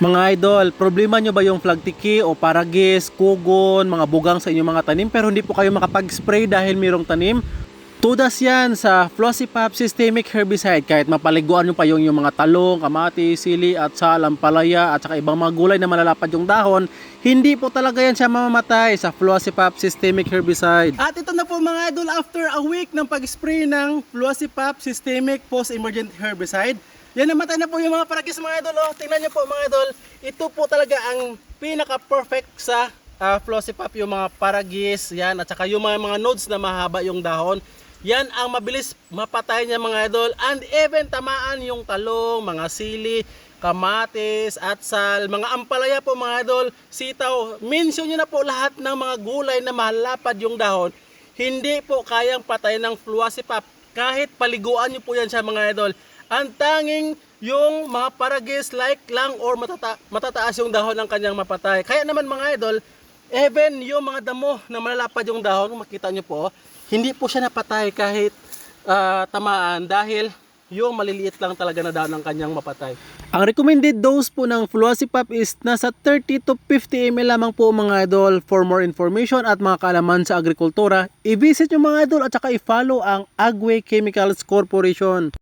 Mga idol, problema nyo ba yung flagtiki o paragis, kugon, mga bugang sa inyong mga tanim pero hindi po kayo makapag-spray dahil mayroong tanim? Tudas yan sa Flossipap Systemic Herbicide. Kahit mapaliguan nyo pa yung mga talong, kamatis, sili at salampalaya at saka ibang mga gulay na malalapad yung dahon, hindi po talaga yan siya mamamatay sa Flossipap Systemic Herbicide. At ito na po mga idol, after a week ng pag-spray ng Flossipap Systemic Post-Emergent Herbicide, yan, namatay na po yung mga paragis mga idol. Oh. Tingnan nyo po mga idol, ito po talaga ang pinaka-perfect sa Flossipap, yung mga paragis, yan, at saka yung mga nodes na mahaba yung dahon. Yan ang mabilis mapatay niya mga idol, and even tamaan yung talong, mga sili, kamatis, atsal, mga ampalaya po mga idol, sitaw. Mention nyo na po lahat ng mga gulay na malapad yung dahon. Hindi po kayang patay ng Flossipap. Kahit paliguan nyo po yan siya mga idol. Ang tanging yung mga paragis like lang or matataas yung dahon ng kanyang mapatay. Kaya naman mga idol, even yung mga damo na malalapad yung dahon, makita nyo po, hindi po siya napatay kahit tamaan dahil yung maliliit lang talaga na dahon ng kanyang mapatay. Ang recommended dose po ng Flossipap is nasa 30 to 50 ml lamang po mga idol. For more information at mga kaalaman sa agrikultura, i-visit nyo mga idol at saka i-follow ang Agway Chemicals Corporation.